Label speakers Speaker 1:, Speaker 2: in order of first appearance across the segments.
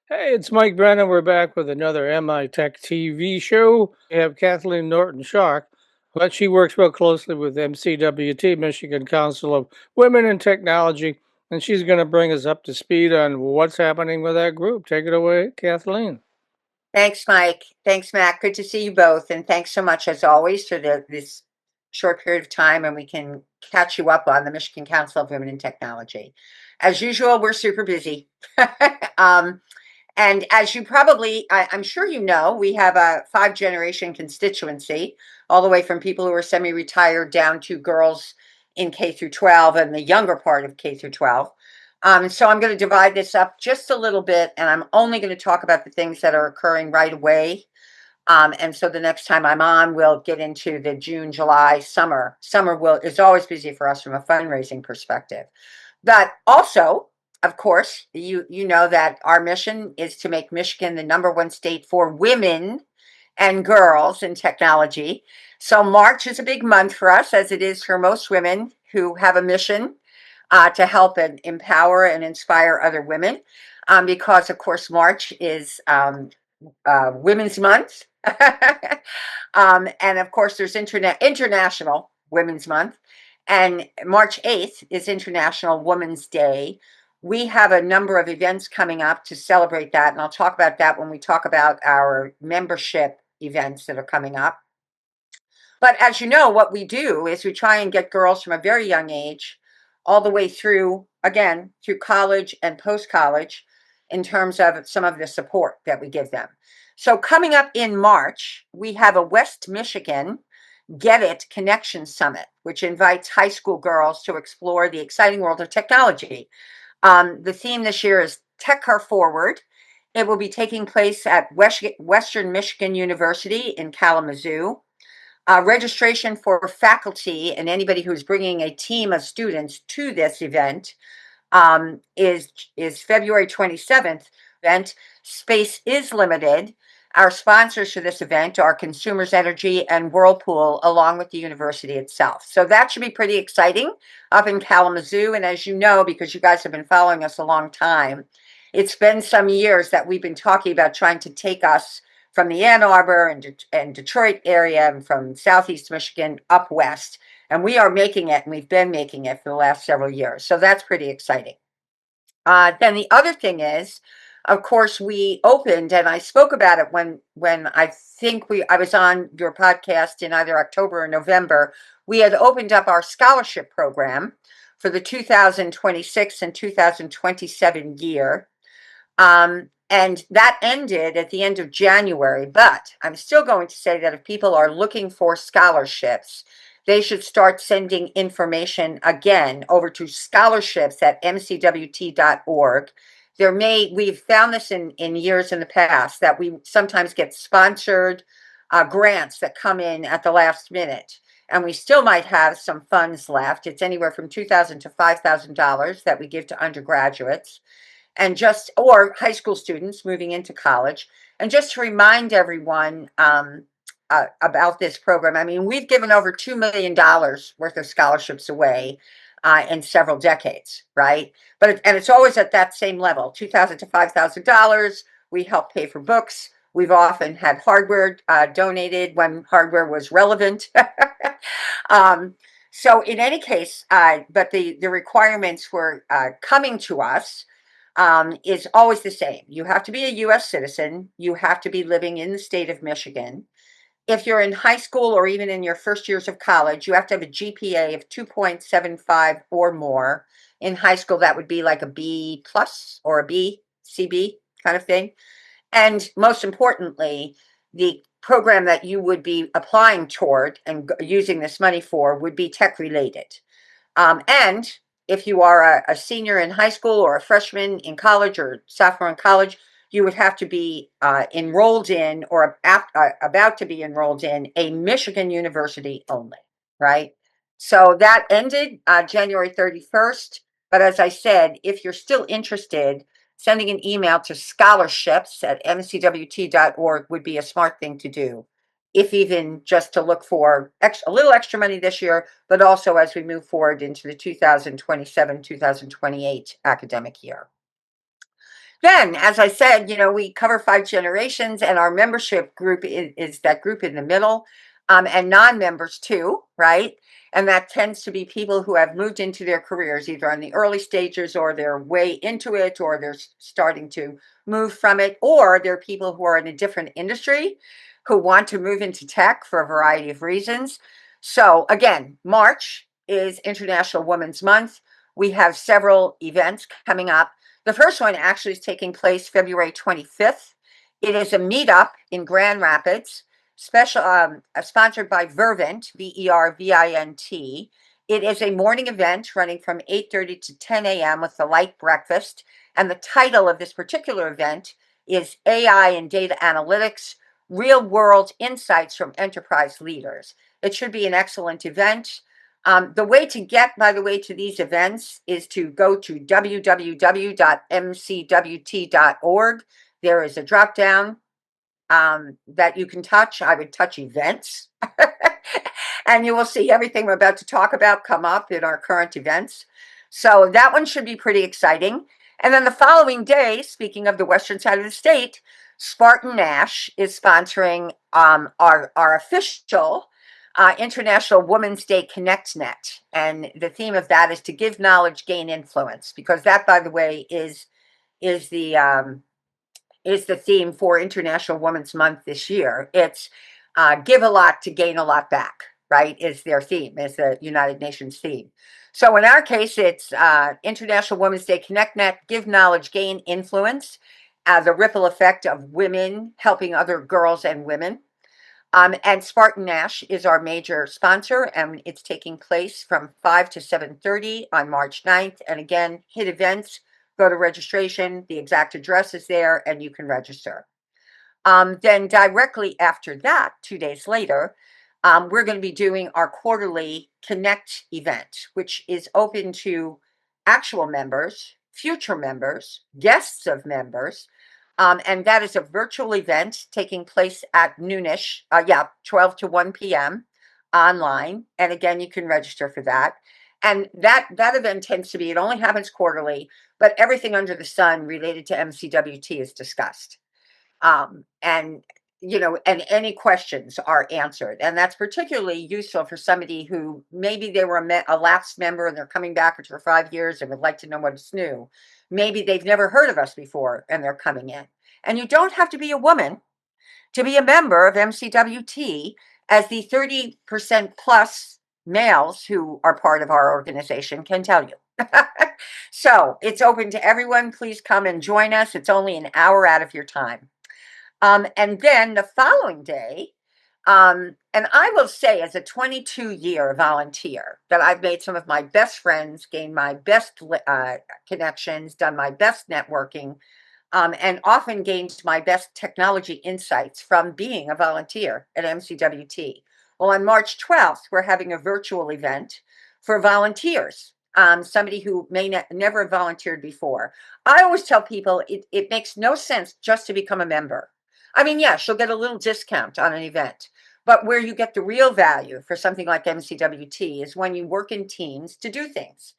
Speaker 1: Hey, it's Mike Brennan. We're back with another MITech TV show. We have Kathleen Norton-Schock, but she works real closely with MCWT, Michigan Council of Women in Technology, and she's going to bring us up to speed on what's happening with that group. Take it away, Kathleen.
Speaker 2: Thanks, Mike. Thanks, Matt. Good to see you both. And thanks so much, as always, for this short period of time, and we can catch you up on the Michigan Council of Women in Technology. As usual, we're super busy. um, and as you probably, I'm sure you know, we have a 5-generation constituency, all the way from people who are semi-retired down to girls in K through 12 and the younger part of K through 12. So I'm going to divide this up just a little bit, and I'm only going to talk about the things that are occurring right away. And so the next time I'm on, we'll get into the June, July, summer. Summer is always busy for us from a fundraising perspective. But also, of course, you know that our mission is to make Michigan the #1 state for women and girls in technology. So March is a big month for us, as it is for most women who have a mission to help and empower and inspire other women. Because, of course, March is Women's Month. And, of course, there's International Women's Month. And March 8th is International Women's Day. We have a number of events coming up to celebrate that, and I'll talk about that when we talk about our membership events that are coming up. But as you know, what we do is we try and get girls from a very young age all the way through, again, through college and post-college in terms of some of the support that we give them. So coming up in March, we have a West Michigan Get It Connection Summit, which invites high school girls to explore the exciting world of technology. The theme this year is Tech Car Forward. It will be taking place at Western Michigan University in Kalamazoo. Registration for faculty and anybody who's bringing a team of students to this event is February 27th. Event space is limited. Our sponsors for this event are Consumers Energy and Whirlpool, along with the university itself. So that should be pretty exciting up in Kalamazoo. And as you know, because you guys have been following us a long time, it's been some years that we've been talking about trying to take us from the Ann Arbor and Detroit area and from Southeast Michigan up west. And we are making it, and we've been making it for the last several years. So that's pretty exciting. Then the other thing is, of course, we opened, and I spoke about it when I think I was on your podcast in either October or November. We had opened up our scholarship program for the 2026 and 2027 year. And that ended at the end of January, but I'm still going to say that if people are looking for scholarships, they should start sending information again over to scholarships@mcwt.org. We've found this in years in the past that we sometimes get sponsored grants that come in at the last minute, and we still might have some funds left. It's anywhere from $2,000 to $5,000 that we give to undergraduates and or high school students moving into college. And just to remind everyone about this program, I mean, we've given over $2 million worth of scholarships away in several decades, right? And it's always at that same level, $2,000 to $5,000. We help pay for books. We've often had hardware donated when hardware was relevant. So in any case, but the requirements for coming to us is always the same. You have to be a U.S. citizen. You have to be living in the state of Michigan. If you're in high school or even in your first years of college, you have to have a GPA of 2.75 or more. In high school, that would be like a B plus or a B, CB kind of thing. And most importantly, the program that you would be applying toward and using this money for would be tech related. And if you are a senior in high school or a freshman in college or sophomore in college, you would have to be enrolled in or about to be enrolled in a Michigan university only, right? So that ended January 31st. But as I said, if you're still interested, sending an email to scholarships@mcwt.org would be a smart thing to do, if even just to look for a little extra money this year, but also as we move forward into the 2027-2028 academic year. Then, as I said, we cover 5 generations, and our membership group is that group in the middle, and non-members too, right? And that tends to be people who have moved into their careers, either on the early stages or they're way into it, or they're starting to move from it, or they're people who are in a different industry who want to move into tech for a variety of reasons. So again, March is International Women's Month. We have several events coming up. The first one actually is taking place February 25th. It is a meetup in Grand Rapids, sponsored by Vervint, Vervint. It is a morning event running from 8:30 to 10 a.m. with a light breakfast. And the title of this particular event is AI and Data Analytics, Real World Insights from Enterprise Leaders. It should be an excellent event. The way to get, by the way, to these events is to go to www.mcwt.org. There is a drop down that you can touch. I would touch events. And you will see everything we're about to talk about come up in our current events. So that one should be pretty exciting. And then the following day, speaking of the western side of the state, Spartan Nash is sponsoring our official International Women's Day Connectnet. And the theme of that is to give knowledge, gain influence, because that, by the way, is the theme for International Women's Month this year. It's give a lot to gain a lot back, right? Is their theme, is the United Nations theme. So in our case, it's International Women's Day Connectnet, give knowledge, gain influence, the ripple effect of women helping other girls and women. And Spartan Nash is our major sponsor, and it's taking place from 5 to 7:30 on March 9th. And again, hit events, go to registration, the exact address is there, and you can register. Then directly after that, 2 days later, we're going to be doing our quarterly Connect event, which is open to actual members, future members, guests of members. And that is a virtual event taking place at noonish, 12 to 1 p.m. online. And again, you can register for that. And that event tends to be, it only happens quarterly, but everything under the sun related to MCWT is discussed. And and any questions are answered, and that's particularly useful for somebody who maybe they were a lapsed member and they're coming back after 5 years and would like to know what's new. Maybe they've never heard of us before and they're coming in. And you don't have to be a woman to be a member of MCWT, as the 30% plus males who are part of our organization can tell you. So it's open to everyone. Please come and join us. It's only an hour out of your time. And then the following day, and I will say, as a 22-year volunteer, that I've made some of my best friends, gained my best connections, done my best networking, and often gained my best technology insights from being a volunteer at MCWT. Well, on March 12th, we're having a virtual event for volunteers. Somebody who may never have volunteered before. I always tell people it makes no sense just to become a member. I mean, yes, you'll get a little discount on an event, but where you get the real value for something like MCWT is when you work in teams to do things.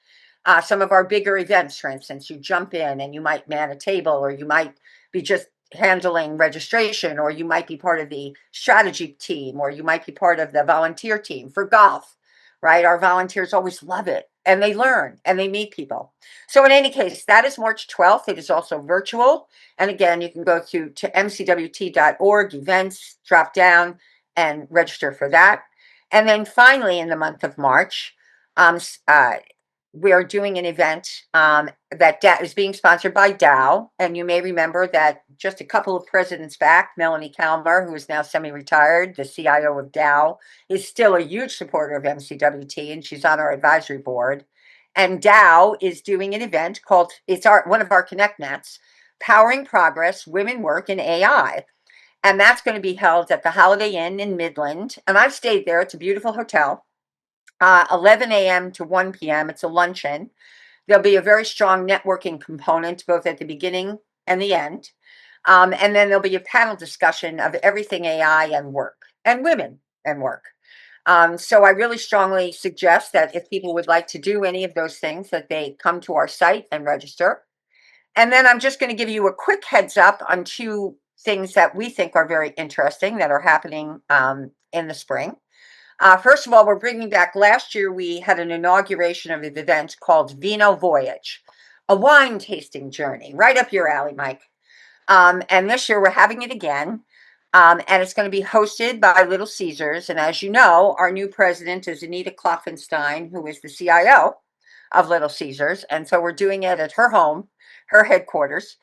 Speaker 2: Some of our bigger events, for instance, you jump in and you might man a table, or you might be just handling registration, or you might be part of the strategy team, or you might be part of the volunteer team for golf, right? Our volunteers always love it, and they learn and they meet people. So in any case, that is March 12th. It is also virtual. And again, you can go to mcwt.org, events, drop down, and register for that. And then finally, in the month of March, we are doing an event that is being sponsored by Dow. And you may remember that just a couple of presidents back, Melanie Kalmar, who is now semi-retired, the CIO of Dow, is still a huge supporter of MCWT, and she's on our advisory board. And Dow is doing an event called, one of our Connectnets, Powering Progress, Women Work in AI. And that's going to be held at the Holiday Inn in Midland. And I've stayed there. It's a beautiful hotel. 11 a.m. to 1 p.m. It's a luncheon. There'll be a very strong networking component, both at the beginning and the end. And then there'll be a panel discussion of everything AI and work, and women and work. So I really strongly suggest that if people would like to do any of those things, that they come to our site and register. And then I'm just going to give you a quick heads up on two things that we think are very interesting that are happening in the spring. First of all, we're bringing back, last year we had an inauguration of an event called Vino Voyage, a wine tasting journey, right up your alley, Mike. And this year we're having it again. And it's going to be hosted by Little Caesars. And as you know, our new president is Anita Klopfenstein, who is the CIO of Little Caesars. And so we're doing it at her home, her headquarters.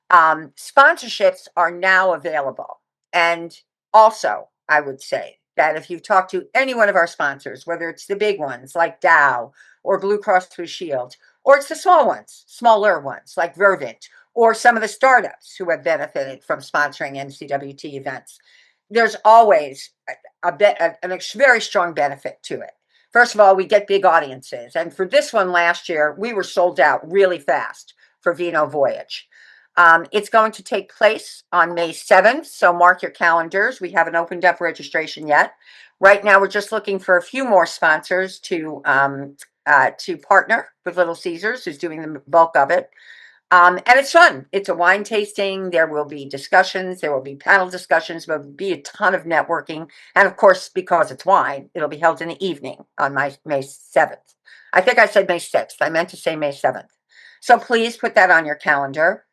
Speaker 2: Sponsorships are now available. And also, I would say that if you talk to any one of our sponsors, whether it's the big ones like Dow or Blue Cross Blue Shield, or it's the small ones, smaller ones like Vervent, or some of the startups who have benefited from sponsoring MCWT events, there's always a very strong benefit to it. First of all, we get big audiences. And for this one last year, we were sold out really fast for Vino Voyage. It's going to take place on May 7th, so mark your calendars. We haven't opened up registration yet. Right now, we're just looking for a few more sponsors to partner with Little Caesars, who's doing the bulk of it. And it's fun. It's a wine tasting. There will be discussions. There will be panel discussions. There will be a ton of networking. And of course, because it's wine, it'll be held in the evening on May 7th. I think I said May 6th. I meant to say May 7th. So please put that on your calendar.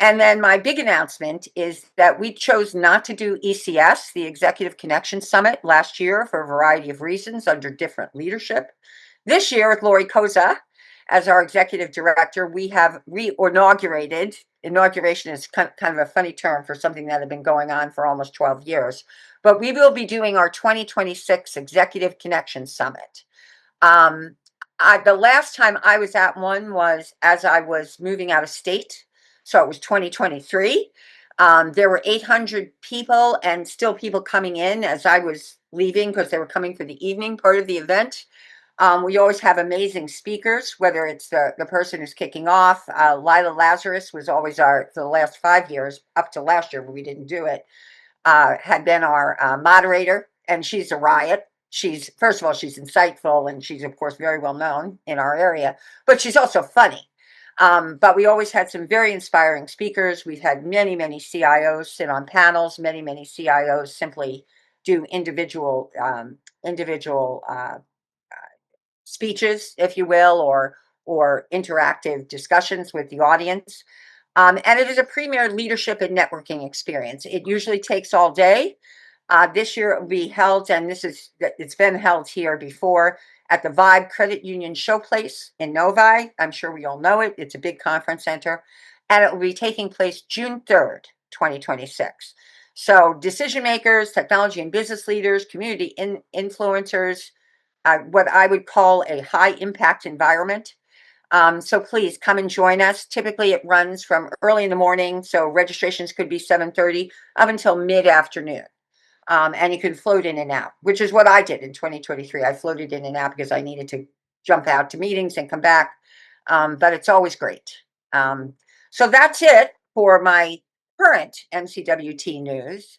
Speaker 2: And then my big announcement is that we chose not to do ECS, the Executive Connection Summit, last year for a variety of reasons under different leadership. This year, with Lori Koza as our executive director, we have re-inaugurated. Inauguration is kind of a funny term for something that had been going on for almost 12 years. But we will be doing our 2026 Executive Connection Summit. The last time I was at one was as I was moving out of state. So it was 2023. There were 800 people and still people coming in as I was leaving because they were coming for the evening part of the event. We always have amazing speakers, whether it's the person who's kicking off. Lila Lazarus was always for the last 5 years, up to last year, but we didn't do it, had been our moderator, and she's a riot. First of all, she's insightful, and she's, of course, very well known in our area, but she's also funny. But we always had some very inspiring speakers. We've had many, many CIOs sit on panels. Many, many CIOs simply do individual speeches, if you will, or interactive discussions with the audience. And it is a premier leadership and networking experience. It usually takes all day. This year it will be held, and it's been held here before, at the Vibe Credit Union Showplace in Novi. I'm sure we all know it. It's a big conference center. And it will be taking place June 3rd, 2026. So decision makers, technology and business leaders, community influencers, what I would call a high impact environment. So please come and join us. Typically it runs from early in the morning, so registrations could be 7:30 up until mid-afternoon. And you can float in and out, which is what I did in 2023. I floated in and out because I needed to jump out to meetings and come back. But it's always great. So that's it for my current MCWT news.